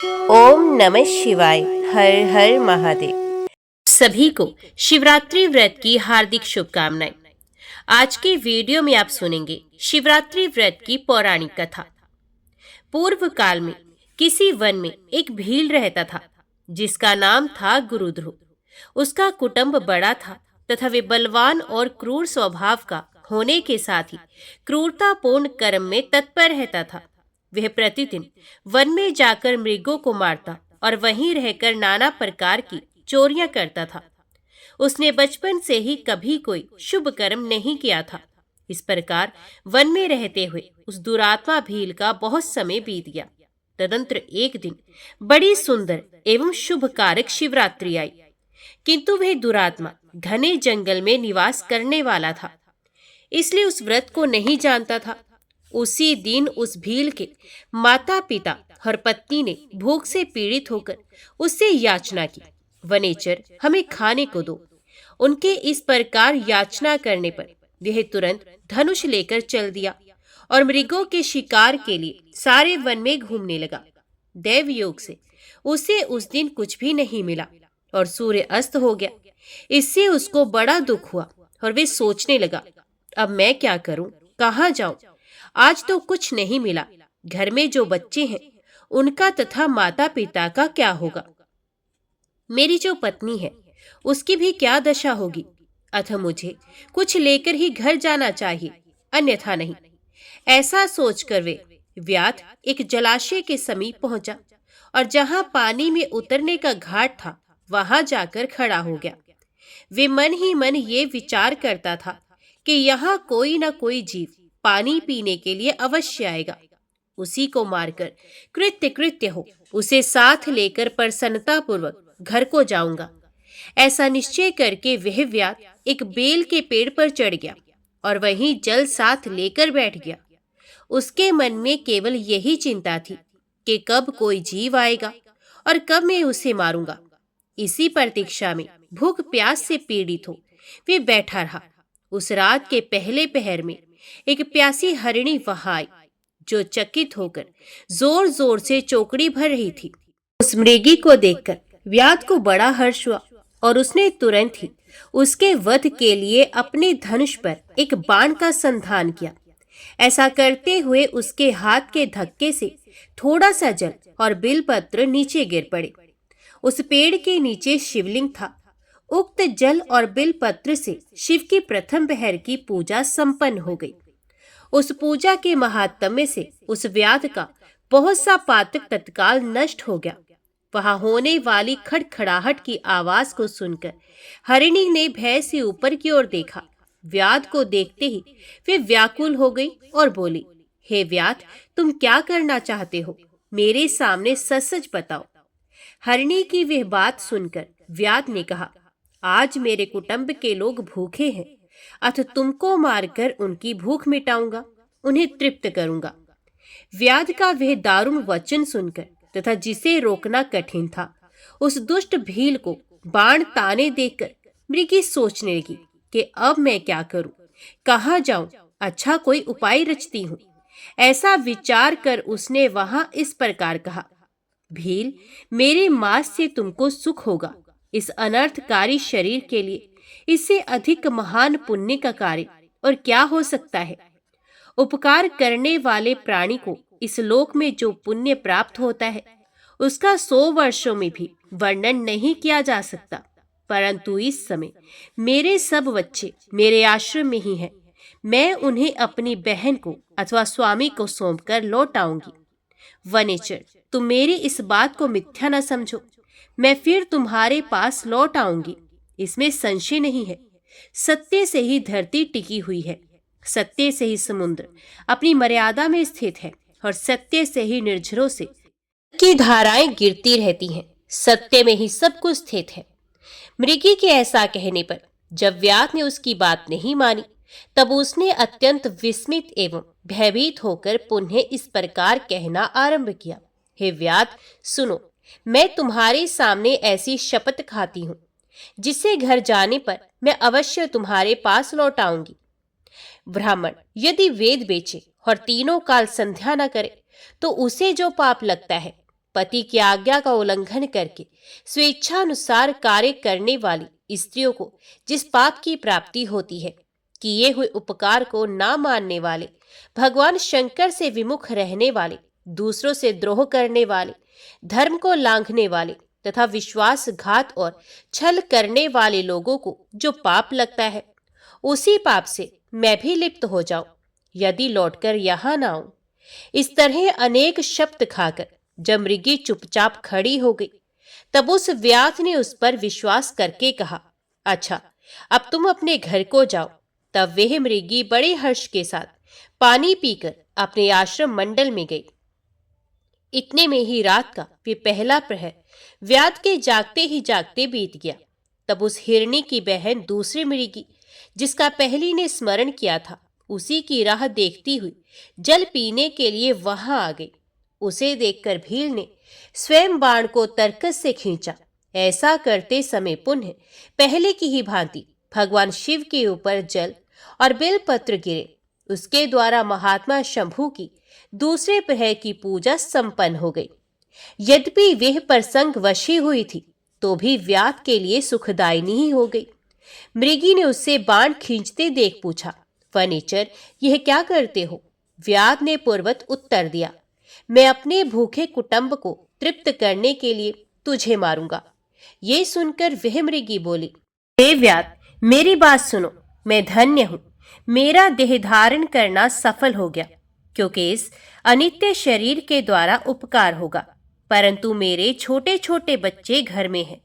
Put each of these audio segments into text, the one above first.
ओम नमः शिवाय। हर हर महादेव। सभी को शिवरात्रि व्रत की हार्दिक शुभकामनाएं। आज के वीडियो में आप सुनेंगे शिवरात्रि व्रत की पौराणिक कथा। पूर्व काल में किसी वन में एक भील रहता था जिसका नाम था गुरुध्रुव। उसका कुटुंब बड़ा था तथा वे बलवान और क्रूर स्वभाव का होने के साथ ही क्रूरतापूर्ण कर्म में तत्पर रहता था। वह प्रतिदिन वन में जाकर मृगों को मारता और वहीं रहकर नाना प्रकार की चोरियां करता था। उसने बचपन से ही कभी कोई शुभ कर्म नहीं किया था। इस प्रकार वन में रहते हुए उस दुरात्मा भील का बहुत समय बीत गया। तदंतर एक दिन बड़ी सुंदर एवं शुभ कारक शिवरात्रि आई, किंतु वह दुरात्मा घने जंगल में निवास करने वाला था, इसलिए उस व्रत को नहीं जानता था। उसी दिन उस भील के माता पिता और पत्नी ने भूख से पीड़ित होकर उससे याचना की, वनेचर हमें खाने को दो। उनके इस प्रकार याचना करने पर वह तुरंत धनुष लेकर चल दिया और मृगों के शिकार के लिए सारे वन में घूमने लगा। दैव योग से उसे उस दिन कुछ भी नहीं मिला और सूर्य अस्त हो गया। इससे उसको बड़ा दुख हुआ और वे सोचने लगा, अब मैं क्या करूं, कहां जाऊं? आज तो कुछ नहीं मिला। घर में जो बच्चे हैं उनका तथा माता पिता का क्या होगा? मेरी जो पत्नी है उसकी भी क्या दशा होगी? अतः मुझे कुछ लेकर ही घर जाना चाहिए, अन्यथा नहीं। ऐसा सोचकर वे व्याध एक जलाशय के समीप पहुंचा और जहां पानी में उतरने का घाट था वहां जाकर खड़ा हो गया। वे मन ही मन ये विचार करता था कि यहाँ कोई न कोई जीव पानी पीने के लिए अवश्य आएगा। उसी को मारकर कृत्य कृत्य हो उसे साथ लेकर प्रसन्नता पूर्वक घर को जाऊंगा। ऐसा निश्चय करके वह व्याध एक बेल के पेड़ पर चढ़ गया और वहीं जल साथ लेकर बैठ गया। उसके मन में केवल यही चिंता थी कि कब कोई जीव आएगा और कब मैं उसे मारूंगा। इसी प्रतीक्षा में भूख प्यास से पीड़ित हो वे बैठा रहा। उस रात के पहले पहर में एक प्यासी हरिणी वहां आई, जो चकित होकर जोर जोर से चौकड़ी भर रही थी। उस मृगी को देखकर व्याध को बड़ा हर्ष हुआ और उसने तुरंत ही उसके वध के लिए अपने धनुष पर एक बाण का संधान किया। ऐसा करते हुए उसके हाथ के धक्के से थोड़ा सा जल और बिलपत्र नीचे गिर पड़े। उस पेड़ के नीचे शिवलिंग था। उक्त जल और बिलपत्र से शिव की प्रथम पहर की पूजा संपन्न हो गई। उस पूजा के महात्म्य से उस व्याध का बहुत सा पातक तत्काल नष्ट हो गया। वहां होने वाली खड़खड़ाहट की आवाज को सुनकर हरिणी ने भय से ऊपर की ओर देखा। व्याध को देखते ही वे व्याकुल हो गई और बोली, हे व्याध, तुम क्या करना चाहते हो? मेरे सामने सच सच बताओ। हरिणी की वह बात सुनकर व्याध ने कहा, आज मेरे कुटुंब के लोग भूखे हैं, अतः तुमको मारकर उनकी भूख मिटाऊंगा, उन्हें तृप्त करूंगा। व्याध का वह दारुण वचन सुनकर तथा जिसे रोकना कठिन था, उस दुष्ट भील को बाण ताने देखकर मृगी सोचने लगी कि अब मैं क्या करूं, कहां जाऊं, अच्छा कोई उपाय रचती हूं। ऐसा विचार कर उसने वहां इस प्रकार कहा, भील, मेरे मांस से तुमको सुख होगा। इस अनर्थकारी शरीर के लिए इससे अधिक महान पुण्य का कार्य और क्या हो सकता है? उपकार करने वाले प्राणी को इस लोक में जो पुण्य प्राप्त होता है उसका 100 वर्षों में भी वर्णन नहीं किया जा सकता। परंतु इस समय मेरे सब बच्चे मेरे आश्रम में ही हैं। मैं उन्हें अपनी बहन को अथवा स्वामी को सौंपकर लौट आऊंगी। वनेचर, तुम मेरी इस बात को मिथ्या न समझो। मैं फिर तुम्हारे पास लौट आऊंगी, इसमें संशय नहीं है। सत्य से ही धरती टिकी हुई है, सत्य से ही समुद्र अपनी मर्यादा में स्थित है और सत्य से ही निर्झरों से की धाराएं गिरती रहती हैं। सत्य में ही सब कुछ स्थित है। मृगी के ऐसा कहने पर जब व्याध ने उसकी बात नहीं मानी, तब उसने अत्यंत विस्मित एवं भयभीत होकर पुनः इस प्रकार कहना आरंभ किया, हे व्याध, सुनो, मैं तुम्हारे सामने ऐसी शपथ खाती हूँ जिससे घर जाने पर मैं अवश्य तुम्हारे पास लौट आऊंगी। ब्राह्मण यदि वेद बेचे और तीनों काल संध्या न करे तो उसे जो पाप लगता है, पति की आज्ञा का उल्लंघन करके स्वेच्छानुसार कार्य करने वाली स्त्रियों को जिस पाप की प्राप्ति होती है, किए हुए उपकार को ना मानने वाले, भगवान शंकर से विमुख रहने वाले, दूसरों से द्रोह करने वाले, धर्म को लांघने वाले तथा विश्वासघात और छल करने वाले लोगों को जो पाप लगता है, उसी पाप से मैं भी लिप्त हो जाऊं यदि लौटकर यहां ना आऊं। इस तरह अनेक शब्द खाकर जब मृगी चुपचाप खड़ी हो गई, तब उस व्याध ने उस पर विश्वास करके कहा, अच्छा अब तुम अपने घर को जाओ। तब वह मृगी बड़े हर्ष के साथ पानी पीकर अपने आश्रम मंडल में गई। इतने में ही रात का वे पहला प्रहर व्याध के जागते ही जागते बीत गया। तब उस हिरणी की बहन दूसरी मृगी, जिसका पहली ने स्मरण किया था, उसी की राह देखती हुई जल पीने के लिए वहां आ गई। उसे देखकर भील ने स्वयं बाण को तरकस से खींचा। ऐसा करते समय पुनः पहले की ही भांति भगवान शिव के ऊपर जल और बेलपत्र गिरे। उसके द्वारा महात्मा शंभू की दूसरे प्रहर की पूजा संपन्न हो गई। यद्यपि वह प्रसंग वशी हुई थी, तो भी व्याध के लिए सुखदायिनी ही हो गई। मृगी ने उससे बाण खींचते देख पूछा, फर्नीचर यह क्या करते हो? व्याध ने पूर्वत उत्तर दिया, मैं अपने भूखे कुटुंब को तृप्त करने के लिए तुझे मारूंगा। ये सुनकर वह मृगी बोली, हे व्याध, मेरी बात सुनो, मैं धन्य हूं। मेरा देह धारण करना सफल हो गया, क्योंकि इस अनित्य शरीर के द्वारा उपकार होगा, परंतु मेरे छोटे छोटे बच्चे घर में हैं।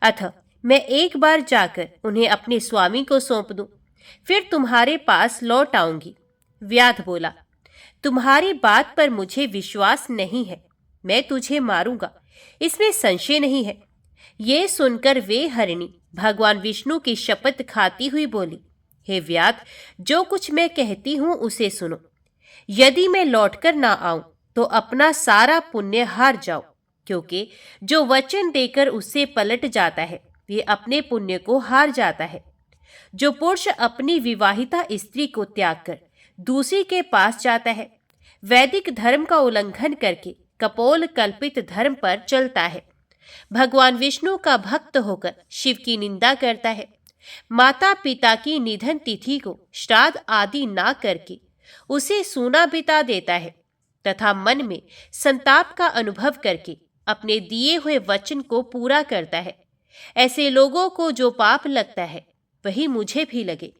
अतः मैं एक बार जाकर उन्हें अपने स्वामी को सौंप दूं, फिर तुम्हारे पास लौट आऊंगी। व्याध बोला, तुम्हारी बात पर मुझे विश्वास नहीं है, मैं तुझे मारूंगा, इसमें संशय नहीं है। ये सुनकर वे हरिणी भगवान विष्णु की शपथ खाती हुई बोली, हे व्याध, जो कुछ मैं कहती हूं उसे सुनो। यदि मैं लौटकर ना आऊं तो अपना सारा पुण्य हार जाओ, क्योंकि जो वचन देकर उससे पलट जाता है वे अपने पुण्य को हार जाता है। जो पुरुष अपनी विवाहिता स्त्री को त्याग कर दूसरी के पास जाता है, वैदिक धर्म का उल्लंघन करके कपोल कल्पित धर्म पर चलता है, भगवान विष्णु का भक्त होकर शिव की निंदा करता है, माता पिता की निधन तिथि को श्राद्ध आदि ना करके उसे सूना बिता देता है तथा मन में संताप का अनुभव करके अपने दिए हुए वचन को पूरा करता है, ऐसे लोगों को जो पाप लगता है वही मुझे भी लगे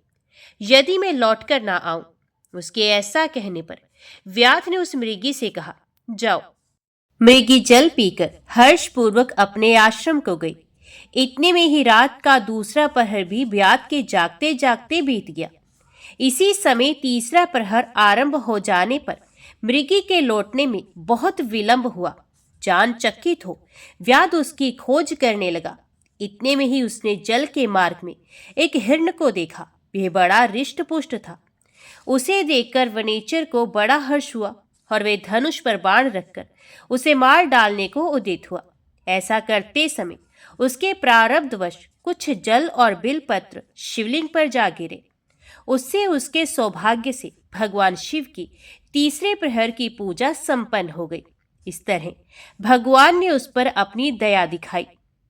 यदि मैं लौटकर ना आऊं। उसके ऐसा कहने पर व्याध ने उस मृगी से कहा, जाओ। मृगी जल पीकर हर्षपूर्वक अपने आश्रम को गई। इतने में ही रात का दूसरा प्रहर भी व्याध के जागते जागते बीत गया। इसी समय तीसरा प्रहर आरंभ हो जाने पर मृगी के लौटने में बहुत विलंब हुआ। जान चकित हो व्याध उसकी खोज करने लगा। इतने में ही उसने जल के मार्ग में एक हिरण को देखा। वह बड़ा रिष्ट-पुष्ट था। उसे देखकर वनेचर को बड़ा हर्ष हुआ और वे धनुष पर बाण रखकर उसे मार डालने को उद्यत हुआ। ऐसा करते समय उसके प्रारब्धवश कुछ जल और बिलपत्र शिवलिंग पर जा गिरे। उससे उसके सौभाग्य से भगवान शिव की तीसरे प्रहर की पूजा संपन्न हो गई। इस तरह भगवान ने उस पर अपनी दया दिखाई।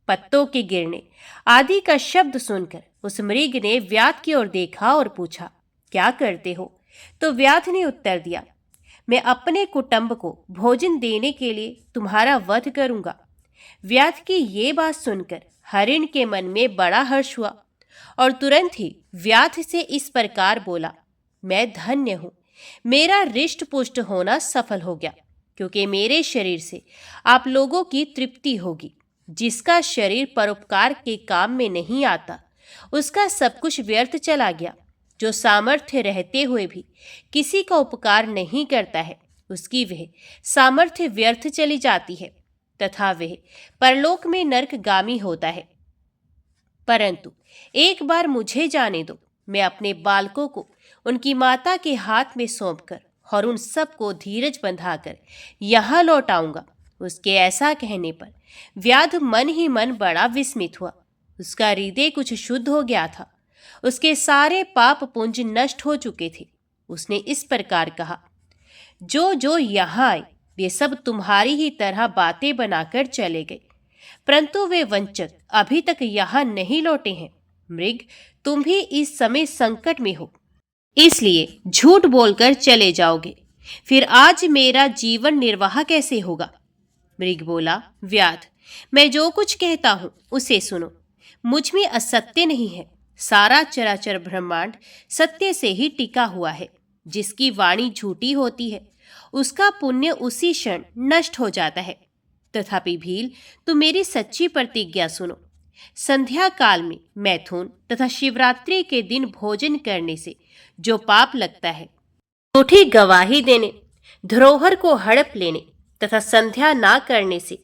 पत्तों के गिरने आदि का शब्द सुनकर उस मृग ने व्याध की ओर देखा और पूछा, क्या करते हो? तो व्याध ने उत्तर दिया, मैं अपने कुटुंब को भोजन देने के लिए तुम्हारा वध करूंगा। व्याध की ये बात सुनकर हरिण के मन में बड़ा हर्ष हुआ और तुरंत ही व्याध से इस प्रकार बोला, मैं धन्य हूं, मेरा रिष्ट पुष्ट होना सफल हो गया, क्योंकि मेरे शरीर से आप लोगों की तृप्ति होगी। जिसका शरीर परोपकार के काम में नहीं आता उसका सब कुछ व्यर्थ चला गया। जो सामर्थ्य रहते हुए भी किसी का उपकार नहीं करता है उसकी वह सामर्थ्य व्यर्थ चली जाती है तथा वह परलोक में नरकगामी होता है। परंतु एक बार मुझे जाने दो, मैं अपने बालकों को उनकी माता के हाथ में सौंपकर और उन सबको धीरज बंधाकर यहाँ लौट आऊंगा। उसके ऐसा कहने पर व्याध मन ही मन बड़ा विस्मित हुआ। उसका हृदय कुछ शुद्ध हो गया था। उसके सारे पाप पुंज नष्ट हो चुके थे। उसने इस प्रकार कहा, जो जो यहाँ आए वे सब तुम्हारी ही तरह बातें बनाकर चले गए, परंतु वे वंचक अभी तक यहाँ नहीं लौटे हैं। मृग, तुम भी इस समय संकट में हो, इसलिए झूठ बोलकर चले जाओगे। फिर आज मेरा जीवन निर्वाह कैसे होगा? मृग बोला, व्याध, मैं जो कुछ कहता हूं उसे सुनो। मुझ में असत्य नहीं है। सारा चराचर ब्रह्मांड सत्य से ही टिका हुआ है। जिसकी वाणी झूठी होती है उसका पुण्य उसी क्षण नष्ट हो जाता है। तथापि भील, तुम मेरी सच्ची प्रतिज्ञा सुनो। संध्या काल में मैथुन तथा शिवरात्रि के दिन भोजन करने से जो पाप लगता है, झूठी गवाही देने, धरोहर को हड़प लेने तथा संध्या ना करने से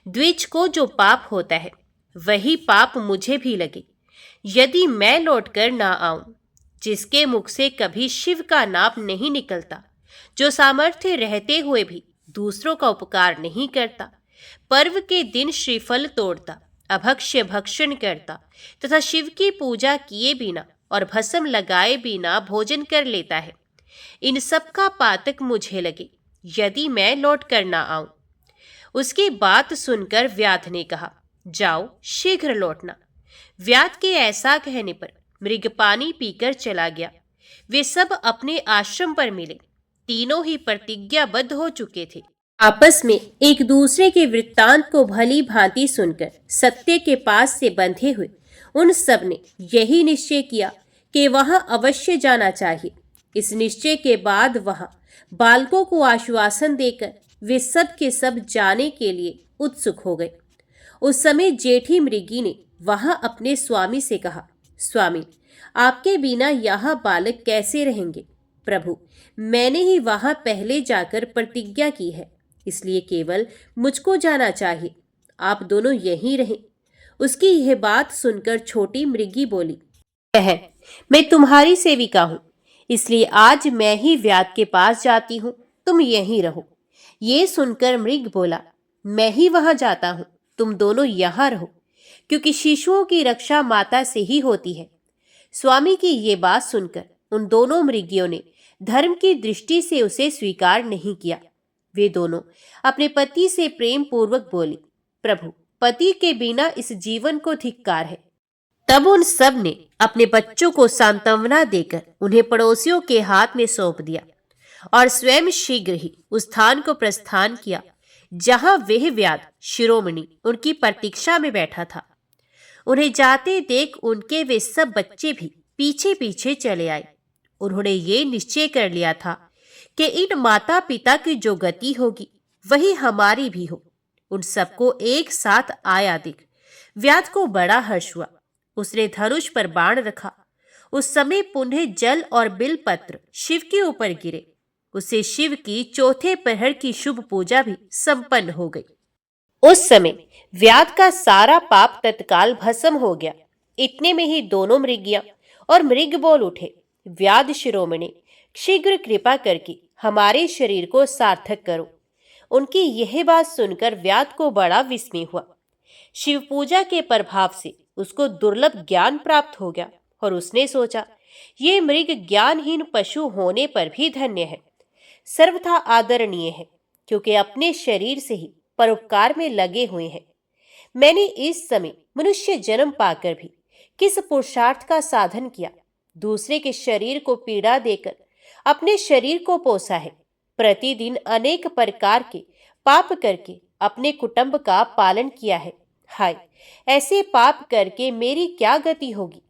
द्विज को जो पाप होता है, वही पाप मुझे भी लगे यदि मैं लौटकर ना आऊं। जिसके मुख से कभी शिव का नाम नहीं निकलता, जो सामर्थ्य रहते हुए भी दूसरों का उपकार नहीं करता, पर्व के दिन श्रीफल तोड़ता, अभक्ष्य भक्षण करता तथा शिव की पूजा किए बिना और भस्म लगाए बिना भोजन कर लेता है, इन सब का पातक मुझे लगे यदि मैं लौट कर ना आऊं। उसकी बात सुनकर व्याध ने कहा, जाओ शीघ्र लौटना। व्याध के ऐसा कहने पर मृग पानी पीकर चला गया। वे सब अपने आश्रम पर मिले। तीनों ही प्रतिज्ञाबद्ध हो चुके थे। आपस में एक दूसरे के वृत्तांत को भली भांति सुनकर सत्य के पास से बंधे हुए उन सब ने यही निश्चय किया कि वहां अवश्य जाना चाहिए। इस निश्चय के बाद वहां बालकों को आश्वासन देकर वे सब के सब जाने के लिए उत्सुक हो गए। उस समय जेठी मृगी ने वहां अपने स्वामी से कहा, स्वामी, आपके बिना यहाँ बालक कैसे रहेंगे? प्रभु, मैंने ही वहां पहले जाकर प्रतिज्ञा की है, इसलिए केवल मुझको जाना चाहिए। आप दोनों यहीं रहें। उसकी यह बात सुनकर छोटी मृगी बोली, बहन, मैं तुम्हारी सेविका हूं, इसलिए आज मैं ही व्याध के पास जाती हूं, तुम यहीं रहो। ये सुनकर मृग बोला, मैं ही वहां जाता हूं, तुम दोनों यहाँ रहो, क्योंकि शिशुओं की रक्षा माता से ही होती है। स्वामी की ये बात सुनकर उन दोनों मृगियों ने धर्म की दृष्टि से उसे स्वीकार नहीं किया। वे दोनों अपने पति से प्रेम पूर्वक बोली, प्रभु, पति के बिना इस जीवन को धिक्कार है। तब उन सब ने अपने बच्चों को सांत्वना देकर उन्हें पड़ोसियों के हाथ में सौंप दिया और स्वयं शीघ्र ही उस स्थान को प्रस्थान किया जहां वह व्याध शिरोमणि उनकी प्रतीक्षा में बैठा था। उन्हें जाते देख उनके वे सब बच्चे भी पीछे पीछे चले आए। उन्होंने ये निश्चय कर लिया था कि इन माता पिता की जो गति होगी वही हमारी भी हो। उन सबको एक साथ आया देख व्याध को बड़ा हर्ष हुआ। उसने धनुष पर बाण रखा। उस समय पुनः जल और बिलपत्र शिव के ऊपर गिरे। उसे शिव की चौथे प्रहर की शुभ पूजा भी संपन्न हो गई। उस समय व्याध का सारा पाप तत्काल भस्म हो गया। इतने में ही दोनों मृगियां और मृग बोल उठे, व्याध शिरोमणि, शीघ्र कृपा करके हमारे शरीर को सार्थक करो। उनकी यह बात सुनकर व्याध को बड़ा विस्मय हुआ। शिव पूजा के प्रभाव से उसको दुर्लभ ज्ञान प्राप्त हो गया और उसने सोचा, ये मृग ज्ञानहीन पशु होने पर भी धन्य है, सर्वथा आदरणीय है, क्योंकि अपने शरीर से ही परोपकार में लगे हुए हैं। मैंने इस समय मनुष्य जन्म पाकर भी किस पुरुषार्थ का साधन किया? दूसरे के शरीर को पीड़ा देकर अपने शरीर को पोसा है। प्रतिदिन अनेक प्रकार के पाप करके अपने कुटुंब का पालन किया है। हाय, ऐसे पाप करके मेरी क्या गति होगी,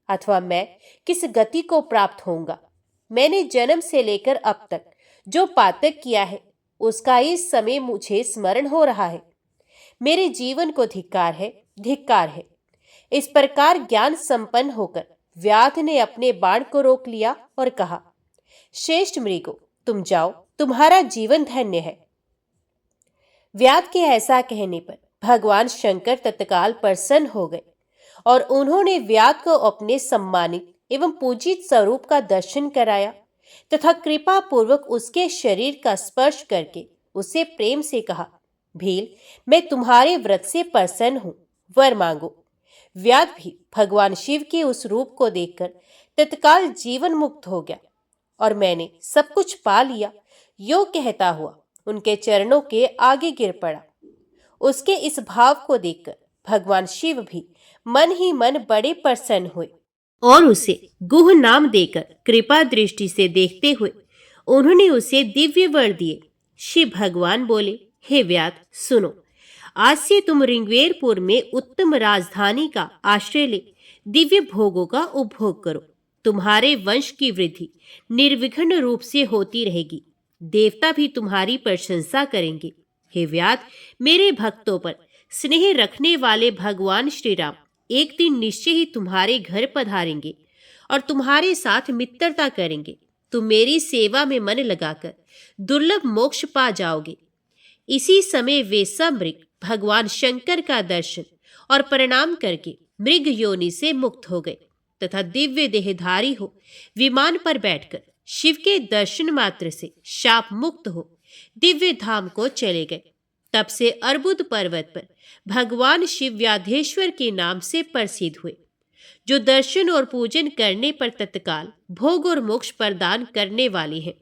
अथवा मैं किस गति को प्राप्त होऊंगा? मैंने जन्म से लेकर अब तक जो पातक किया है उसका इस समय मुझे स्मरण हो रहा है। मेरे जीवन को धिक्कार है, धिक्कार है। इस प्रकार ज्ञान संपन्न होकर व्याध ने अपने बाण को रोक लिया और कहा, श्रेष्ठ मृगो, तुम जाओ, तुम्हारा जीवन धन्य है। व्याध के ऐसा कहने पर भगवान शंकर तत्काल प्रसन्न हो गए और उन्होंने व्याध को अपने सम्मानित एवं पूजित स्वरूप का दर्शन कराया तथा कृपा पूर्वक उसके शरीर का स्पर्श करके उसे प्रेम से कहा, भील, मैं तुम्हारे व्रत से प्रसन्न हूं, वर मांगो। व्याध भी भगवान शिव के उस रूप को देखकर तत्काल जीवन मुक्त हो गया और मैंने सब कुछ पा लिया, यो कहता हुआ उनके चरणों के आगे गिर पड़ा। उसके इस भाव को देखकर भगवान शिव भी मन ही मन बड़े प्रसन्न हुए और उसे गुह नाम देकर कृपा दृष्टि से देखते हुए उन्होंने उसे दिव्य वर दिए। शिव भगवान बोले, हे व्याध, सुनो, आज से तुम ऋग्वेरपुर में उत्तम राजधानी का आश्रय ले दिव्य भोगों का उपभोग करो। तुम्हारे वंश की वृद्धि निर्विघ्न रूप से होती रहेगी। देवता भी तुम्हारी प्रशंसा करेंगे। हे व्याध, मेरे भक्तों पर स्नेह रखने वाले भगवान श्री राम एक दिन निश्चय ही तुम्हारे घर पधारेंगे और तुम्हारे साथ मित्रता करेंगे। तुम मेरी सेवा में मन लगाकर दुर्लभ मोक्ष पा जाओगे। इसी समय वे सब मृग भगवान शंकर का दर्शन और प्रणाम करके मृग योनि से मुक्त हो गए तथा दिव्य देहधारी हो विमान पर बैठकर शिव के दर्शन मात्र से शाप मुक्त हो दिव्य धाम को चले गए। तब से अर्बुद पर्वत पर भगवान शिव व्याधेश्वर के नाम से प्रसिद्ध हुए, जो दर्शन और पूजन करने पर तत्काल भोग और मोक्ष प्रदान करने वाले हैं।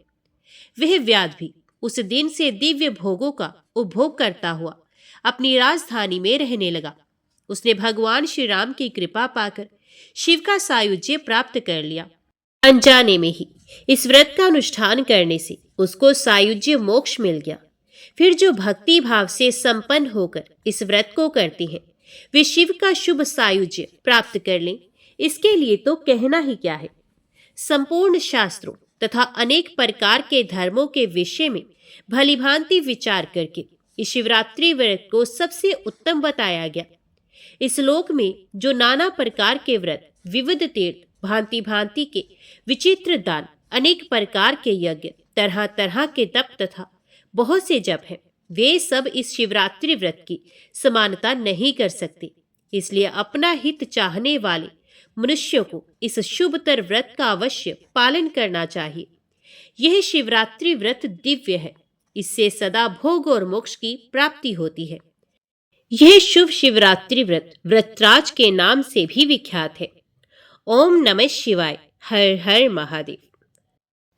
वह व्याध भी उस दिन से दिव्य भोगों का उपभोग करता हुआ अपनी राजधानी में रहने लगा। उसने भगवान श्री राम की कृपा पाकर शिव का सायुज्य प्राप्त कर लिया। अनजाने में ही इस व्रत का अनुष्ठान करने से उसको सायुज्य मोक्ष मिल गया। फिर जो भक्ति भाव से संपन्न होकर इस व्रत को करते हैं, वे शिव का शुभ सायुज्य प्राप्त कर लें, इसके लिए तो कहना ही क्या है। संपूर्ण शास्त्रों तथा अनेक प्रकार के धर्मों के विषय में भलीभांति विचार करके इस शिवरात्रि व्रत को सबसे उत्तम बताया गया। इस लोक में जो नाना प्रकार के व्रत, विविध तीर्थ, भांति भांति के विचित्र दान, अनेक प्रकार के यज्ञ, तरह तरह के तप तथा बहुत से जप हैं, वे सब इस शिवरात्रि व्रत की समानता नहीं कर सकते। इसलिए अपना हित चाहने वाले मनुष्यों को इस शुभतर व्रत का अवश्य पालन करना चाहिए। यह शिवरात्रि व्रत दिव्य है। इससे सदा भोग और मोक्ष की प्राप्ति होती है। यह शुभ शिवरात्रि व्रत व्रतराज के नाम से भी विख्यात है। ओम नमः शिवाय। हर हर महादेव।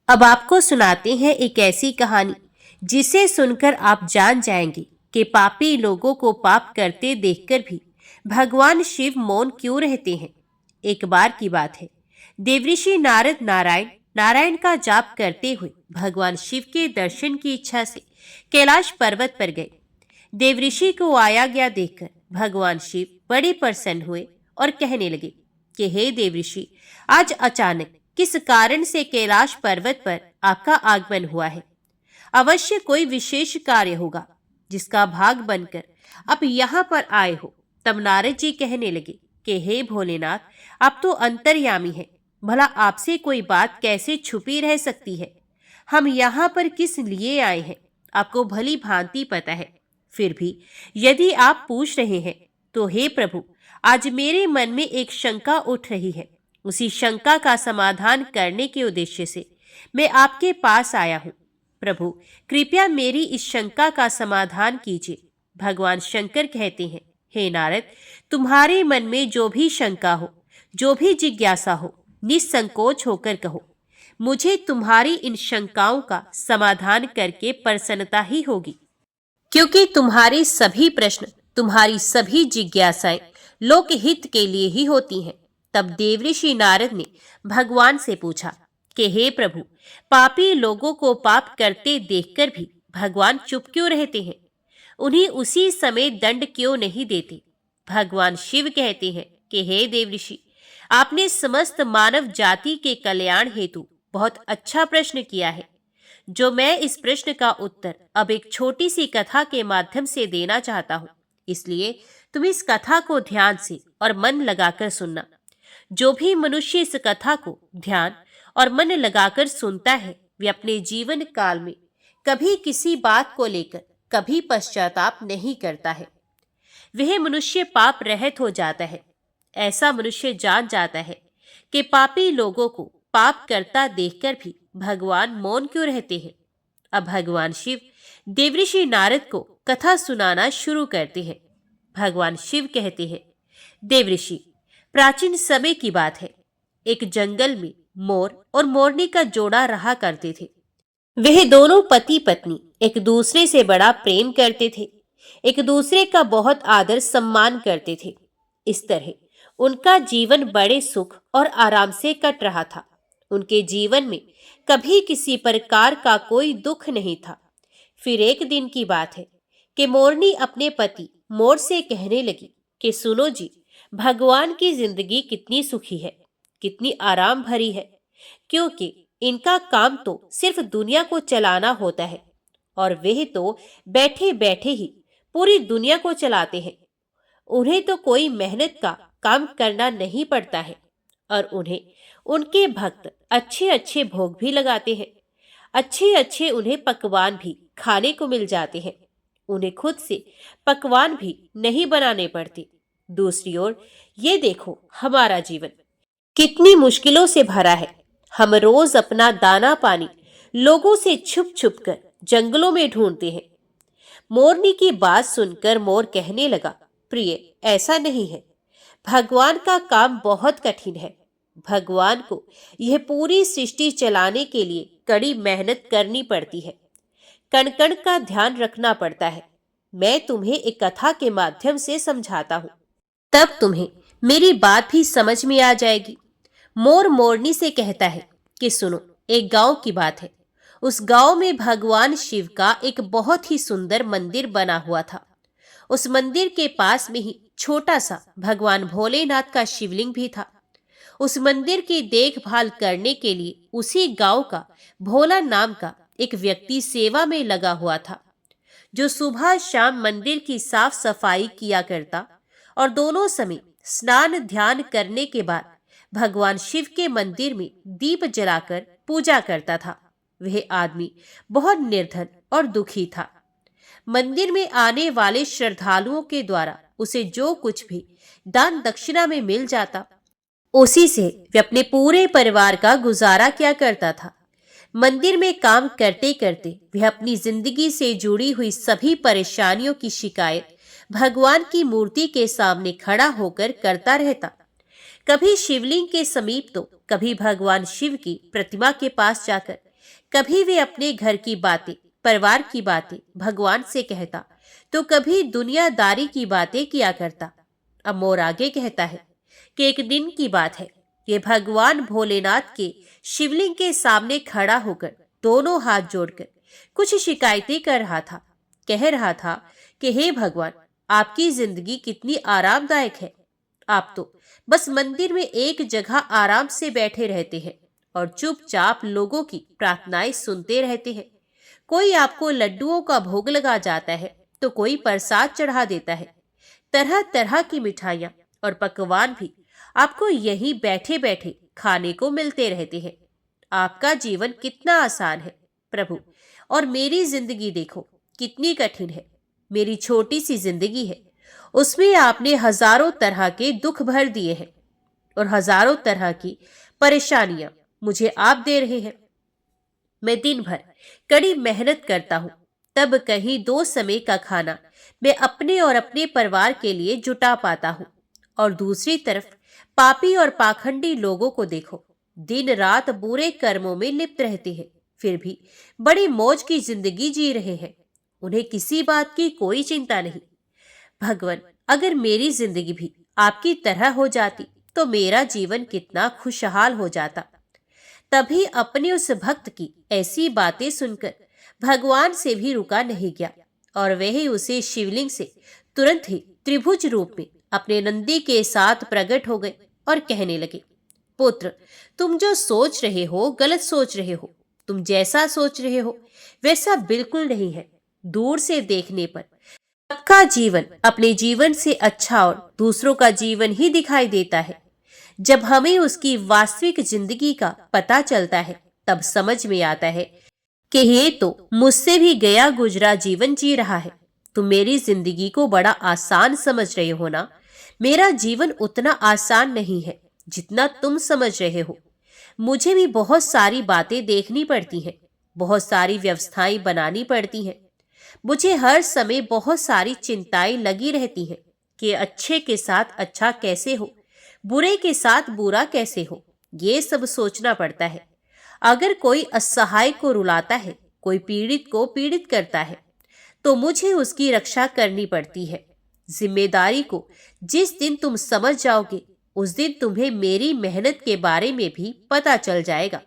अब आपको सुनाते हैं एक ऐसी कहानी जिसे सुनकर आप जान जाएंगे कि पापी लोगों को पाप करते देखकर भी भगवान शिव मौन क्यों रहते हैं। एक बार की बात है, देवऋषि नारद नारायण का जाप करते हुए भगवान शिव के दर्शन की इच्छा से कैलाश पर्वत पर गए। देवऋषि को आया गया देखकर भगवान शिव बड़े प्रसन्न हुए और कहने लगे कि हे देवऋषि, आज अचानक किस कारण से कैलाश पर्वत पर आपका आगमन हुआ है। अवश्य कोई विशेष कार्य होगा जिसका भाग बनकर आप यहाँ पर आए हो। तब नारद जी कहने लगे कि हे भोलेनाथ, आप तो अंतर्यामी हैं, भला आपसे कोई बात कैसे छुपी रह सकती है। हम यहाँ पर किस लिए आए हैं आपको भली भांति पता है। फिर भी यदि आप पूछ रहे हैं तो हे प्रभु, आज मेरे मन में एक शंका उठ रही है। उसी शंका का समाधान करने के उद्देश्य से मैं आपके पास आया हूँ। प्रभु, कृपया मेरी इस शंका का समाधान कीजिए। भगवान शंकर कहते हैं, हे नारद, तुम्हारे मन में जो भी शंका हो, जो भी जिज्ञासा हो, निसंकोच होकर कहो। मुझे तुम्हारी इन शंकाओं का समाधान करके प्रसन्नता ही होगी, क्योंकि तुम्हारे सभी प्रश्न, तुम्हारी सभी जिज्ञासाएं लोकहित के लिए ही होती हैं। तब देवऋषि नारद ने भगवान से पूछा कि हे प्रभु, पापी लोगों को पाप करते देखकर भी भगवान चुप क्यों रहते हैं? उन्हें उसी समय दंड क्यों नहीं देते? भगवान शिव कहते हैं कि हे देवऋषि, आपने समस्त मानव जाति के कल्याण हेतु बहुत अच्छा प्रश्न किया है, जो मैं इस प्रश्न का उत्तर अब एक छोटी सी कथा के माध्यम से देना चाहता हूँ। इसलिए तुम इस कथा को ध्यान से और मन लगाकर सुनना। जो भी मनुष्य इस कथा को ध्यान और मन लगाकर सुनता है, वे अपने जीवन काल में कभी किसी बात को लेकर कभी पश्चाताप नहीं करता है। वह मनुष्य पाप रहित हो जाता है। ऐसा मनुष्य जान जाता है कि पापी लोगों को पाप करता देखकर भी भगवान मौन क्यों रहते हैं। अब भगवान शिव देवऋषि नारद को कथा सुनाना शुरू करते हैं। भगवान शिव कहते हैं, देवऋषि, प्राचीन समय की बात है। एक जंगल में मोर और मोरनी का जोड़ा रहा करते थे। वह दोनों पति पत्नी एक दूसरे से बड़ा प्रेम करते थे, एक दूसरे का बहुत आदर सम्मान करते थे। इस तरह उनका जीवन बड़े सुख और आराम से कट रहा था। उनके जीवन में कभी किसी प्रकार का कोई दुख नहीं था। फिर एक दिन की बात है कि मोरनी अपने पति मोर से कहने लगी कि सुनो जी, भगवान की जिंदगी कितनी सुखी है, कितनी आराम भरी है, क्योंकि इनका काम तो सिर्फ दुनिया को चलाना होता है और वे तो बैठे बैठे ही पूरी दुनिया को चलाते हैं। उन्हें तो कोई मेहनत का काम करना नहीं पड़ता है और उन्हें उनके भक्त अच्छे अच्छे भोग भी लगाते हैं। अच्छे अच्छे उन्हें पकवान भी खाने को मिल जाते हैं। उन्हें खुद से पकवान भी नहीं बनाने पड़ते। दूसरी ओर ये देखो, हमारा जीवन कितनी मुश्किलों से भरा है। हम रोज अपना दाना पानी लोगों से छुप छुप कर जंगलों में ढूंढते हैं। मोरनी की बात सुनकर मोर कहने लगा, प्रिय, ऐसा नहीं है। भगवान का काम बहुत कठिन है। भगवान को यह पूरी सृष्टि चलाने के लिए कड़ी मेहनत करनी पड़ती है। कण कण का ध्यान रखना पड़ता है। मैं तुम्हें एक कथा के माध्यम से समझाता हूँ, तब तुम्हें मेरी बात भी समझ में आ जाएगी। मोर मोरनी से कहता है कि सुनो, एक गांव की बात है। उस गांव में भगवान शिव का एक बहुत ही सुंदर मंदिर बना हुआ था। उस मंदिर के पास में ही छोटा सा भगवान भोलेनाथ का शिवलिंग भी था। उस मंदिर की देखभाल करने के लिए उसी गांव का भोला नाम का एक व्यक्ति सेवा में लगा हुआ था, जो सुबह शाम मंदिर की साफ सफाई किया करता और दोनों समय स्नान ध्यान करने के बाद भगवान शिव के मंदिर में दीप जलाकर पूजा करता था। वह आदमी बहुत निर्धन और दुखी था। मंदिर में आने वाले श्रद्धालुओं के द्वारा उसे जो कुछ भी दान दक्षिणा में मिल जाता, उसी से वह अपने पूरे परिवार का गुजारा किया करता था। मंदिर में काम करते करते वह अपनी जिंदगी से जुड़ी हुई सभी परेशानियों की शिकायत भगवान की मूर्ति के सामने खड़ा होकर करता रहता। कभी शिवलिंग के समीप तो कभी भगवान शिव की प्रतिमा के पास जाकर, कभी वे अपने घर की बातें, परिवार की बातें भगवान से कहता, तो कभी दुनियादारी की बातें किया करता। अब मोर आगे कहता है कि एक दिन की बात है, ये भगवान भोलेनाथ के शिवलिंग के सामने खड़ा होकर दोनों हाथ जोड़कर कुछ शिकायतें कर रहा था। कह रहा था कि हे भगवान, आपकी जिंदगी कितनी आरामदायक है। आप तो बस मंदिर में एक जगह आराम से बैठे रहते हैं और चुपचाप लोगों की प्रार्थनाएं सुनते रहते हैं। कोई आपको लड्डुओं का भोग लगा जाता है तो कोई प्रसाद चढ़ा देता है। तरह तरह की मिठाइयां और पकवान भी आपको यहीं बैठे बैठे खाने को मिलते रहते हैं। आपका जीवन कितना आसान है प्रभु, और मेरी जिंदगी देखो कितनी कठिन है। मेरी छोटी सी जिंदगी है, उसमें आपने हजारों तरह के दुख भर दिए हैं और हजारों तरह की परेशानियां मुझे आप दे रहे हैं। मैं दिन भर कड़ी मेहनत करता हूँ, तब कहीं 2 समय का खाना मैं अपने और अपने परिवार के लिए जुटा पाता हूँ। और दूसरी तरफ पापी और पाखंडी लोगों को देखो, दिन रात बुरे कर्मों में लिप्त रहते हैं, फिर भी बड़ी मौज की जिंदगी जी रहे हैं। उन्हें किसी बात की कोई चिंता नहीं। भगवान, अगर मेरी जिंदगी भी आपकी तरह हो जाती तो मेरा जीवन कितना खुशहाल हो जाता। तभी अपने उस भक्त की ऐसी बातें सुनकर भगवान से भी रुका नहीं गया और वह उसे शिवलिंग से तुरंत ही त्रिभुज रूप में अपने नंदी के साथ प्रकट हो गए और कहने लगे, पुत्र, तुम जो सोच रहे हो गलत सोच रहे हो। तुम जैसा सोच रहे हो वैसा बिल्कुल नहीं है। दूर से देखने पर सबका जीवन अपने जीवन से अच्छा और दूसरों का जीवन ही दिखाई देता है। जब हमें उसकी वास्तविक जिंदगी का पता चलता है तब समझ में आता है कि ये तो मुझसे भी गया गुजरा जीवन जी रहा है। तुम मेरी जिंदगी को बड़ा आसान समझ रहे हो ना। मेरा जीवन उतना आसान नहीं है जितना तुम समझ रहे हो। मुझे भी बहुत सारी बातें देखनी पड़ती हैं, बहुत सारी व्यवस्थाएं बनानी पड़ती हैं। मुझे हर समय बहुत सारी चिंताएं लगी रहती हैं कि अच्छे के साथ अच्छा कैसे हो, बुरे के साथ बुरा कैसे हो। ये सब सोचना पड़ता है। अगर कोई असहाय को रुलाता है कोई पीड़ित को पीड़ित करता है तो मुझे उसकी रक्षा करनी पड़ती है। जिम्मेदारी को जिस दिन तुम समझ जाओगे उस दिन तुम्हें मेरी मेहनत के बारे में भी पता चल जाएगा।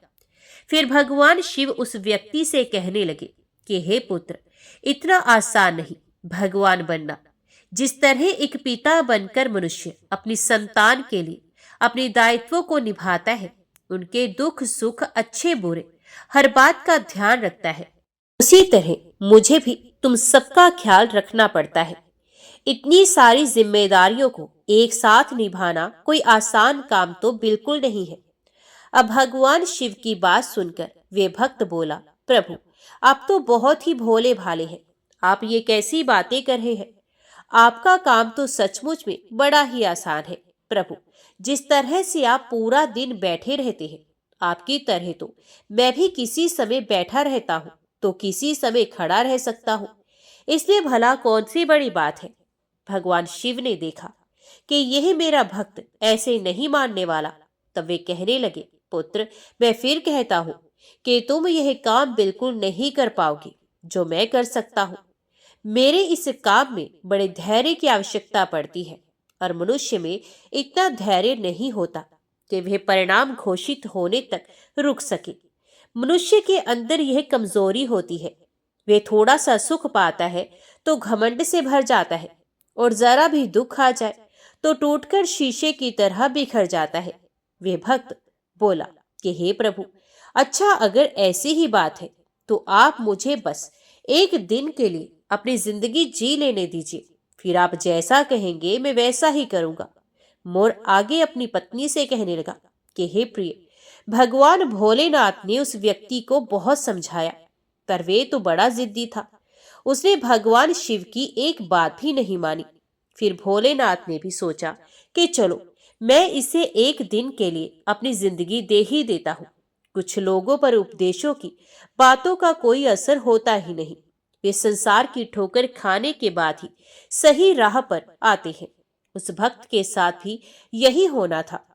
फिर भगवान शिव उस व्यक्ति से कहने लगे कि हे पुत्र, इतना आसान नहीं भगवान बनना। जिस तरह एक पिता बनकर मनुष्य अपनी संतान के लिए अपने दायित्वों को निभाता है, उनके दुख सुख अच्छे बुरे हर बात का ध्यान रखता है, उसी तरह मुझे भी तुम सबका ख्याल रखना पड़ता है। इतनी सारी जिम्मेदारियों को एक साथ निभाना कोई आसान काम तो बिल्कुल नहीं है। अब भगवान शिव की बात सुनकर वे भक्त बोला, प्रभु आप तो बहुत ही भोले भाले हैं, आप ये कैसी बातें कर रहे हैं? आपका काम तो सचमुच में बड़ा ही आसान है। प्रभु, जिस तरह से आप पूरा दिन बैठे रहते हैं, आपकी तरह तो मैं भी किसी समय बैठा रहता हूँ तो किसी समय खड़ा रह सकता हूँ, इसलिए भला कौन सी बड़ी बात है। भगवान शिव ने देखा कि यह मेरा भक्त ऐसे नहीं मानने वाला, तब वे कहने लगे, पुत्र मैं फिर कहता हूं कि तुम यह काम बिल्कुल नहीं कर पाओगे जो मैं कर सकता हूं। मेरे इस काम में बड़े धैर्य की आवश्यकता पड़ती है और मनुष्य में इतना धैर्य नहीं होता कि वह परिणाम घोषित होने तक रुक सके। मनुष्य के अंदर यह कमजोरी होती है, वे थोड़ा सा सुख पाता है तो घमंड से भर जाता है और जरा भी दुख आ जाए तो टूटकर शीशे की तरह बिखर जाता है। वे भक्त बोला कि हे प्रभु, अच्छा अगर ऐसी ही बात है तो आप मुझे बस एक दिन के लिए अपनी जिंदगी जी लेने दीजिए, फिर आप जैसा कहेंगे मैं वैसा ही करूंगा। मोर आगे अपनी पत्नी से कहने लगा कि हे प्रिय, भगवान भोलेनाथ ने उस व्यक्ति को बहुत समझाया पर वे तो बड़ा जिद्दी था, उसने भगवान शिव की एक बात भी नहीं मानी। फिर भोलेनाथ ने भी सोचा कि चलो मैं इसे एक दिन के लिए अपनी जिंदगी दे ही देता हूँ। कुछ लोगों पर उपदेशों की बातों का कोई असर होता ही नहीं, वे संसार की ठोकर खाने के बाद ही सही राह पर आते हैं। उस भक्त के साथ भी यही होना था।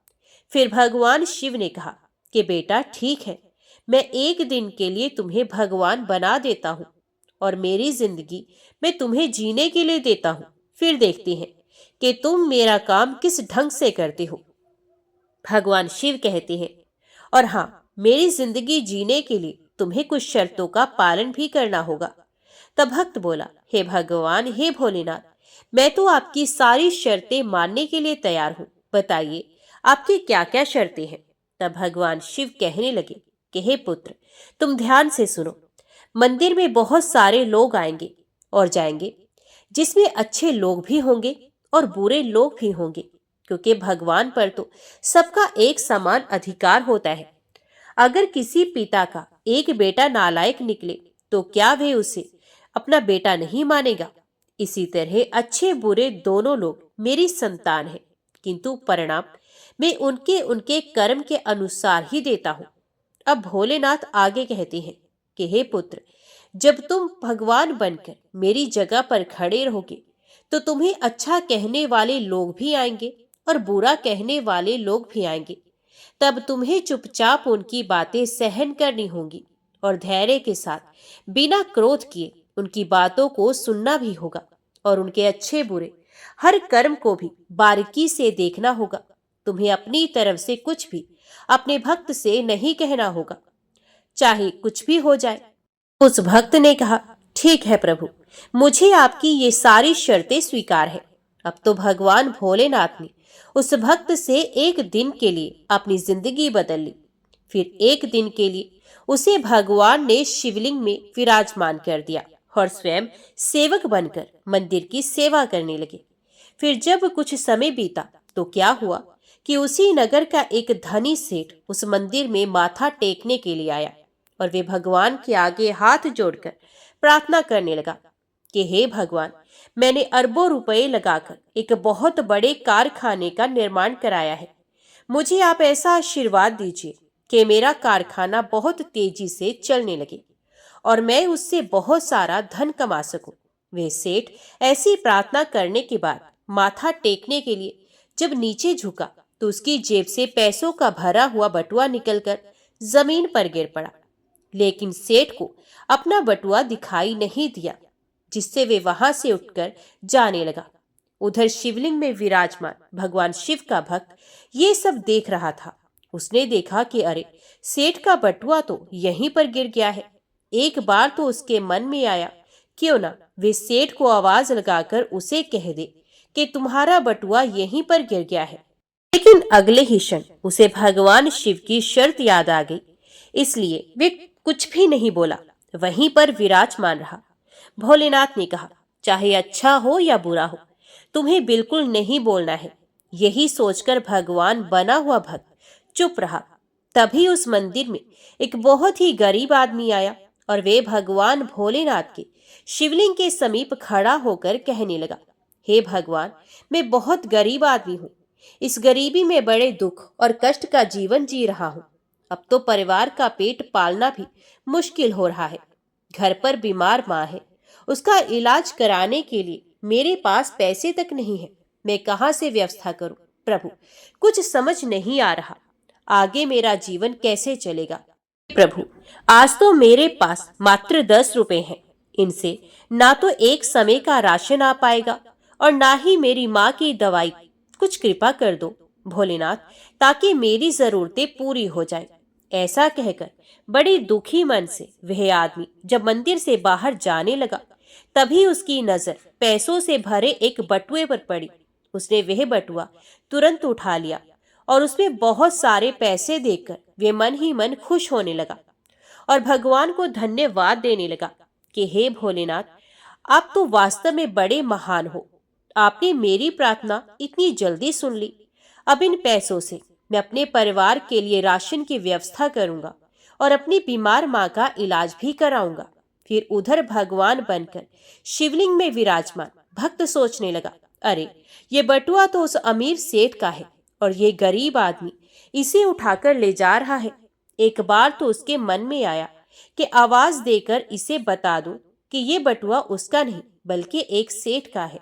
फिर भगवान शिव ने कहा कि बेटा ठीक है, मैं एक दिन के लिए तुम्हें भगवान बना देता हूँ और मेरी जिंदगी मैं तुम्हें जीने के लिए देता हूँ, फिर देखते हैं कि तुम मेरा काम किस ढंग से करते हो। भगवान शिव कहते हैं, और हाँ, मेरी जिंदगी जीने के लिए तुम्हें कुछ शर्तों का पालन भी करना होगा। तब भक्त बोला, हे भगवान, हे भोलेनाथ, मैं तो आपकी सारी शर्तें मानने के लिए तैयार हूँ, बताइए आपकी क्या क्या शर्तें हैं। तब भगवान शिव कहने लगे कि हे पुत्र, तुम ध्यान से सुनो। मंदिर में बहुत सारे लोग आएंगे और जाएंगे, जिसमें अच्छे लोग भी होंगे और बुरे लोग भी होंगे, क्योंकि भगवान पर तो सबका एक समान अधिकार होता है। अगर किसी पिता का एक बेटा नालायक निकले तो क्या वह उसे अपना बेटा नहीं मानेगा? इसी तरह अच्छे बुरे दोनों लोग मेरी संतान हैं, किंतु परिणाम मैं उनके उनके कर्म के अनुसार ही देता हूँ। अब भोलेनाथ आगे कहते हैं कि हे पुत्र, जब तुम भगवान बनकर मेरी जगह पर खड़े रहोगे तो तुम्हें अच्छा कहने वाले लोग भी आएंगे और बुरा कहने वाले लोग भी आएंगे। तब तुम्हें चुपचाप उनकी बातें सहन करनी होंगी और धैर्य के साथ बिना क्रोध किए उनकी बातों को सुनना भी होगा और उनके अच्छे बुरे हर कर्म को भी बारीकी से देखना होगा। तुम्हें अपनी तरफ से कुछ भी अपने भक्त से नहीं कहना होगा, चाहे कुछ भी हो जाए। उस भक्त ने कहा, ठीक है प्रभु, मुझे आपकी ये सारी शर्तें स्वीकार है। अब तो भगवान भोलेनाथ ने उस भक्त से एक दिन के लिए अपनी जिंदगी बदल ली। फिर एक दिन के लिए उसे भगवान ने शिवलिंग में विराजमान कर दिया और स्वयं सेवक बनकर मंदिर की सेवा करने लगे। फिर जब कुछ समय बीता तो क्या हुआ कि उसी नगर का एक धनी सेठ उस मंदिर में माथा टेकने के लिए आया और वे भगवान के आगे हाथ जोड़कर प्रार्थना करने लगा कि हे भगवान, मैंने अरबों रुपए लगाकर एक बहुत बड़े कारखाने का निर्माण कराया है। मुझे आप ऐसा आशीर्वाद दीजिए कि मेरा कारखाना बहुत तेजी से चलने लगे और मैं उससे बहुत सारा धन कमा सकूं। वे सेठ ऐसी प्रार्थना करने के बाद माथा टेकने के लिए जब नीचे झुका तो उसकी जेब से पैसों का भरा हुआ बटुआ निकलकर जमीन पर गिर पड़ा। लेकिन सेठ को अपना बटुआ दिखाई नहीं दिया, जिससे वे वहां से उठकर जाने लगा। उधर शिवलिंग में विराजमान भगवान शिव का भक्त ये सब देख रहा था। उसने देखा कि अरे, सेठ का बटुआ तो यहीं पर गिर गया है। एक बार तो उसके मन में आया, क्यों ना वे सेठ को आवाज लगाकर उसे कह दे कि तुम्हारा बटुआ यहीं पर गिर गया है। लेकिन अगले ही क्षण उसे भगवान शिव की शर्त याद आ गई, इसलिए वे कुछ भी नहीं बोला, वहीं पर विराजमान रहा। भोलेनाथ ने कहा, चाहे अच्छा हो या बुरा हो, तुम्हें बिल्कुल नहीं बोलना है। यही सोचकर भगवान बना हुआ भक्त चुप रहा। तभी उस मंदिर में एक बहुत ही गरीब आदमी आया और वे भगवान भोलेनाथ के शिवलिंग के समीप खड़ा होकर कहने लगा, हे भगवान, मैं बहुत गरीब आदमी हूँ। इस गरीबी में बड़े दुख और कष्ट का जीवन जी रहा हूँ। अब तो परिवार का पेट पालना भी मुश्किल हो रहा है। घर पर बीमार माँ है, उसका इलाज कराने के लिए मेरे पास पैसे तक नहीं है। मैं कहाँ से व्यवस्था करूं? प्रभु, कुछ समझ नहीं आ रहा। आगे मेरा जीवन कैसे चलेगा? प्रभु, आज तो मेरे पास मात्र 10 रुपए हैं। इनसे ना तो एक समय का राशन आ पाएगा और ना ही मेरी माँ की दवाई। कुछ कृपा कर दो भोलेनाथ, ताकि मेरी जरूरतें पूरी हो जाए। ऐसा कहकर बड़ी दुखी मन से वह आदमी जब मंदिर से बाहर जाने लगा, तभी उसकी नजर पैसों से भरे एक बटुए पर पड़ी। उसने वह बटुआ तुरंत उठा लिया और उसमें बहुत सारे पैसे देखकर वे मन ही मन खुश होने लगा और भगवान को धन्यवाद देने लगा कि हे भोलेनाथ, आप तो वास्तव में बड़े महान हो। आपने मेरी प्रार्थना इतनी जल्दी सुन ली। अब इन पैसों से मैं अपने परिवार के लिए राशन की व्यवस्था करूंगा और अपनी बीमार माँ का इलाज भी कराऊंगा। फिर उधर भगवान बनकर शिवलिंग में विराजमान भक्त सोचने लगा, अरे, ये बटुआ तो उस अमीर सेठ का है और ये गरीब आदमी इसे उठाकर ले जा रहा है। एक बार तो उसके मन में आया कि आवाज देकर इसे बता दूं कि ये बटुआ उसका नहीं बल्कि एक सेठ का है,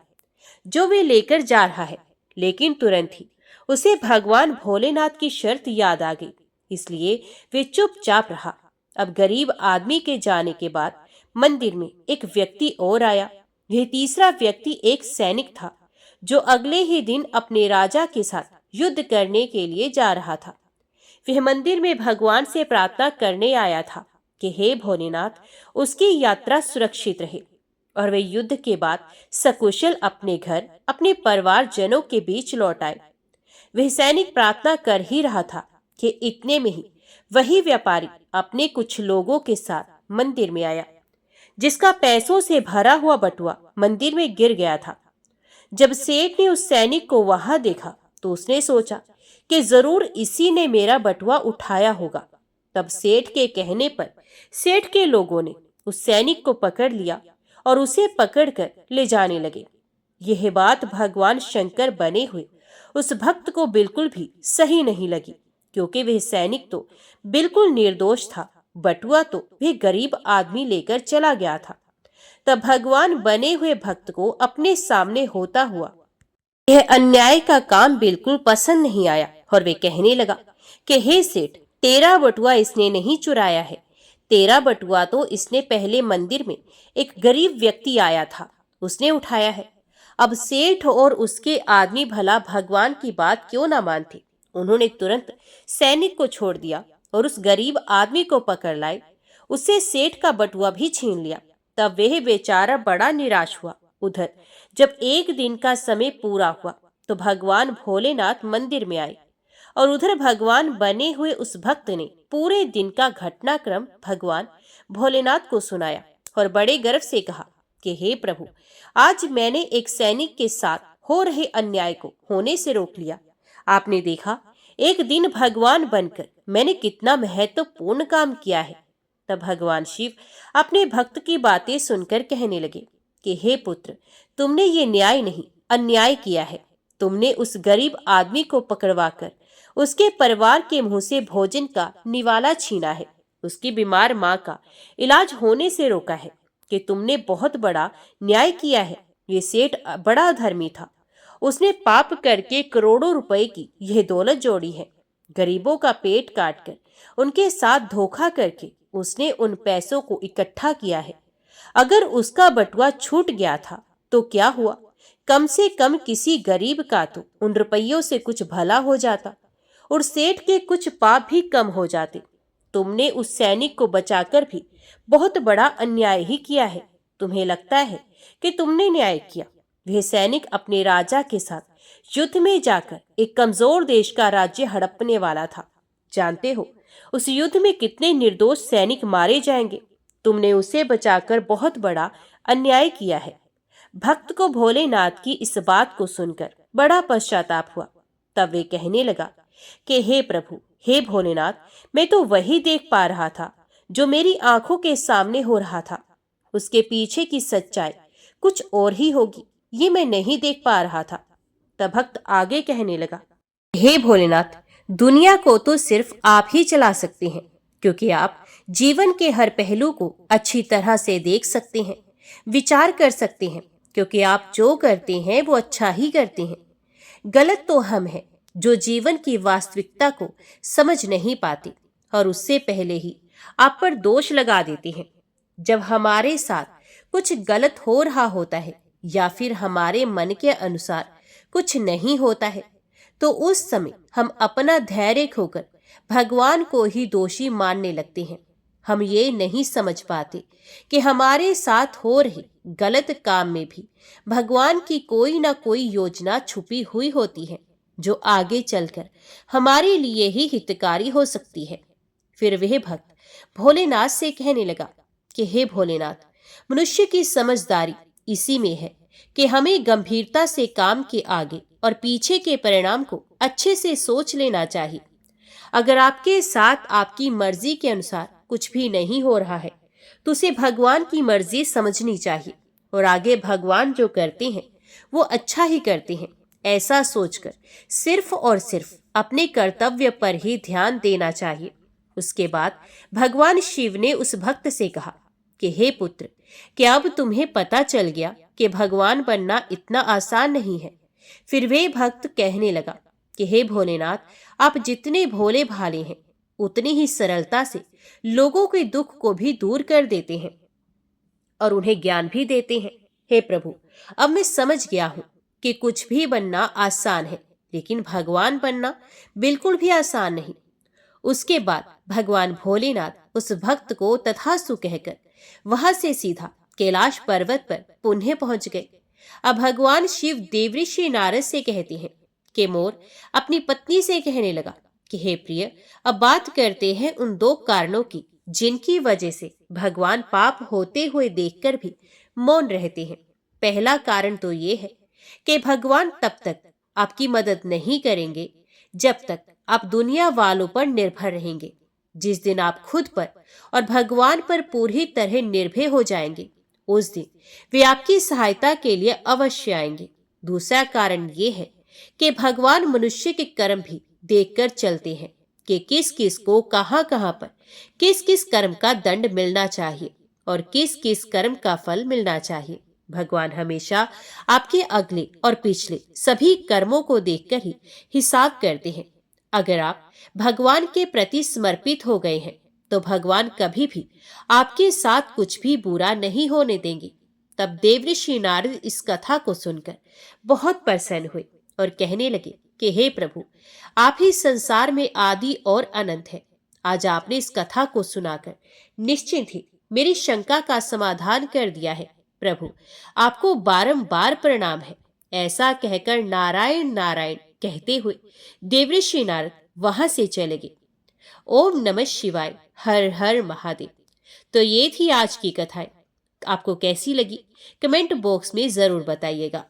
जो वे लेकर जा रहा है। लेकिन तुरंत ही उसे भगवान भोलेनाथ की शर्त याद आ गई, इसलिए वे चुपचाप रहा। अब गरीब आदमी के जाने के बाद मंदिर में एक व्यक्ति और आया। वह तीसरा व्यक्ति एक सैनिक था, जो अगले ही दिन अपने राजा के साथ युद्ध करने के लिए जा रहा था। वह मंदिर में भगवान से प्रार्थना करने आया था कि हे भोलेनाथ, उसकी यात्रा सुरक्षित रहे और वे युद्ध के बाद सकुशल अपने घर अपने परिवारजनों के बीच लौट आए। वह सैनिक प्रार्थना कर ही रहा था कि इतने में ही वही व्यापारी अपने कुछ लोगों के साथ मंदिर में आया, जिसका पैसों से भरा हुआ बटुआ मंदिर में गिर गया था। जब सेठ ने उस सैनिक को वहां देखा तो उसने सोचा कि जरूर इसी ने मेरा बटुआ उठाया होगा। तब सेठ के कहने पर सेठ के लोगों ने उस सैनिक को पकड़ लिया और उसे पकड़कर ले जाने लगे। यह बात भगवान शंकर बने हुए उस भक्त को बिल्कुल भी सही नहीं लगी, क्योंकि वह सैनिक तो बिल्कुल निर्दोष था। बटुआ तो वह गरीब आदमी लेकर चला गया था। तब भगवान बने हुए भक्त को अपने सामने होता हुआ यह अन्याय का काम बिल्कुल पसंद नहीं आया और वे कहने लगा कि हे सेठ, तेरा बटुआ इसने नहीं चुराया है। तेरा बटुआ तो इसने पहले मंदिर में एक गरीब व्यक्ति आया था, उसने उठाया है। अब सेठ और उसके आदमी भला भगवान की बात क्यों ना मानते। उन्होंने तुरंत सैनिक को छोड़ दिया और उस गरीब आदमी को पकड़ लाए। उससे सेठ का बटुआ भी छीन लिया। तब वह बेचारा बड़ा निराश हुआ। उधर जब एक दिन का समय पूरा हुआ तो भगवान भोलेनाथ मंदिर में आए और उधर भगवान बने हुए उस भक्त ने पूरे दिन का घटनाक्रम भगवान भोलेनाथ को सुनाया और बड़े गर्व से कहा कि हे प्रभु, आज मैंने एक सैनिक के साथ हो रहे अन्याय को होने से रोक लिया। आपने देखा, एक दिन भगवान बनकर मैंने कितना महत्वपूर्ण काम किया है। तब भगवान शिव अपने भक्त की बातें सुनकर कहने लगे कि हे पुत्र, तुमने ये न्याय नहीं अन्याय किया है। तुमने उस गरीब आदमी को पकड़वाकर उसके परिवार के मुंह से भोजन का निवाला छीना है, उसकी बीमार माँ का इलाज होने से रोका है। कि तुमने बहुत बड़ा न्याय किया है। ये सेठ बड़ा धर्मी था, उसने पाप करके करोड़ों रुपए की यह दौलत जोड़ी है। गरीबों का पेट काटकर उनके साथ धोखा करके उसने उन पैसों को इकट्ठा किया है। अगर उसका बटुआ छूट गया था तो क्या हुआ, कम से कम किसी गरीब का तो उन रुपयों से कुछ भला हो जाता और सेठ के कुछ पाप भी कम हो जाते। तुमने उस सैनिक को बचाकर भी बहुत बड़ा अन्याय ही किया है। तुम्हें लगता है कि तुमने न्याय किया। वह सैनिक अपने राजा के साथ युद्ध में जाकर एक कमजोर देश का राज्य हड़पने वाला था। जानते हो उस युद्ध में कितने निर्दोष सैनिक मारे जाएंगे। तुमने उसे बचाकर बहुत बड़ा अन्याय किया है। भक्त को भोलेनाथ की इस बात को सुनकर बड़ा पश्चाताप हुआ। तब वे कहने लगा कि हे प्रभु, हे भोलेनाथ, मैं तो वही देख पा रहा था जो मेरी आंखों के सामने हो रहा था। उसके पीछे की सच्चाई कुछ और ही होगी, ये मैं नहीं देख पा रहा था। तब भक्त आगे कहने लगा, हे भोलेनाथ, दुनिया को तो सिर्फ आप ही चला सकते हैं, क्योंकि आप जीवन के हर पहलू को अच्छी तरह से देख सकते हैं, विचार कर सकते हैं, क्योंकि आप जो करते हैं वो अच्छा ही करते हैं। गलत तो हम हैं जो जीवन की वास्तविकता को समझ नहीं पाते और उससे पहले ही आप पर दोष लगा देते हैं। जब हमारे साथ कुछ गलत हो रहा होता है या फिर हमारे मन के अनुसार कुछ नहीं होता है, तो उस समय हम अपना धैर्य खोकर भगवान को ही दोषी मानने लगते हैं। हम ये नहीं समझ पाते कि हमारे साथ हो रहे गलत काम में भी भगवान की कोई ना कोई योजना छुपी हुई होती है, जो आगे चलकर हमारे लिए ही हितकारी हो सकती है। फिर वह भक्त भोलेनाथ से कहने लगा कि हे भोलेनाथ, मनुष्य की समझदारी इसी में है कि हमें गंभीरता से काम के आगे और पीछे के परिणाम को अच्छे से सोच लेना चाहिए। अगर आपके साथ आपकी मर्जी के अनुसार कुछ भी नहीं हो रहा है तो उसे भगवान की मर्जी समझनी चाहिए और आगे भगवान जो करते हैं वो अच्छा ही करते हैं, ऐसा सोचकर सिर्फ और सिर्फ अपने कर्तव्य पर ही ध्यान देना चाहिए। उसके बाद भगवान शिव ने उस भक्त से कहा कि हे पुत्र, क्या अब तुम्हें पता चल गया कि भगवान बनना इतना आसान नहीं है? फिर वे भक्त कहने लगा कि हे भोलेनाथ, आप जितने भोले भाले हैं उतनी ही सरलता से लोगों के दुख को भी दूर कर देते हैं और उन्हें ज्ञान भी देते हैं। हे प्रभु, अब मैं समझ गया हूं कि कुछ भी बनना आसान है, लेकिन भगवान बनना बिल्कुल भी आसान नहीं। उसके बाद भगवान भोलेनाथ उस भक्त को तथास्तु कहकर वहां से सीधा कैलाश पर्वत पर पुनः पहुंच गए। अब भगवान शिव देवऋषि नारद से कहते हैं कि मोर अपनी पत्नी से कहने लगा कि हे प्रिय, अब बात करते हैं उन दो कारणों की जिनकी वजह से भगवान पाप होते हुए देखकर भी मौन रहते हैं। पहला कारण तो ये है कि भगवान तब तक आपकी मदद नहीं करेंगे जब तक आप दुनिया वालों पर निर्भर रहेंगे। जिस दिन आप खुद पर और भगवान पर पूरी तरह निर्भर हो जाएंगे, उस दिन वे आपकी सहायता के लिए अवश्य आएंगे। दूसरा कारण ये है कि भगवान मनुष्य के कर्म भी देखकर चलते हैं कि किस किस को कहां कहां पर किस किस कर्म का दंड मिलना चाहिए और किस किस कर्म का फल मिलना चाहिए। भगवान हमेशा आपके अगले और पिछले सभी कर्मों को देखकर ही हिसाब करते हैं। अगर आप भगवान के प्रति समर्पित हो गए हैं तो भगवान कभी भी आपके साथ कुछ भी बुरा नहीं होने देंगे। तब देवऋषि नारद इस कथा को सुनकर बहुत प्रसन्न हुए और कहने लगे कि हे प्रभु, आप ही संसार में आदि और अनंत है। आज आपने इस कथा को सुनाकर निश्चिंत ही मेरी शंका का समाधान कर दिया है। प्रभु, आपको बारंबार प्रणाम है। ऐसा कहकर नारायण नारायण कहते हुए देवऋषि नारद वहां से चले गए। ओम नमः शिवाय, हर हर महादेव। तो ये थी आज की कथाएं। आपको कैसी लगी कमेंट बॉक्स में जरूर बताइएगा।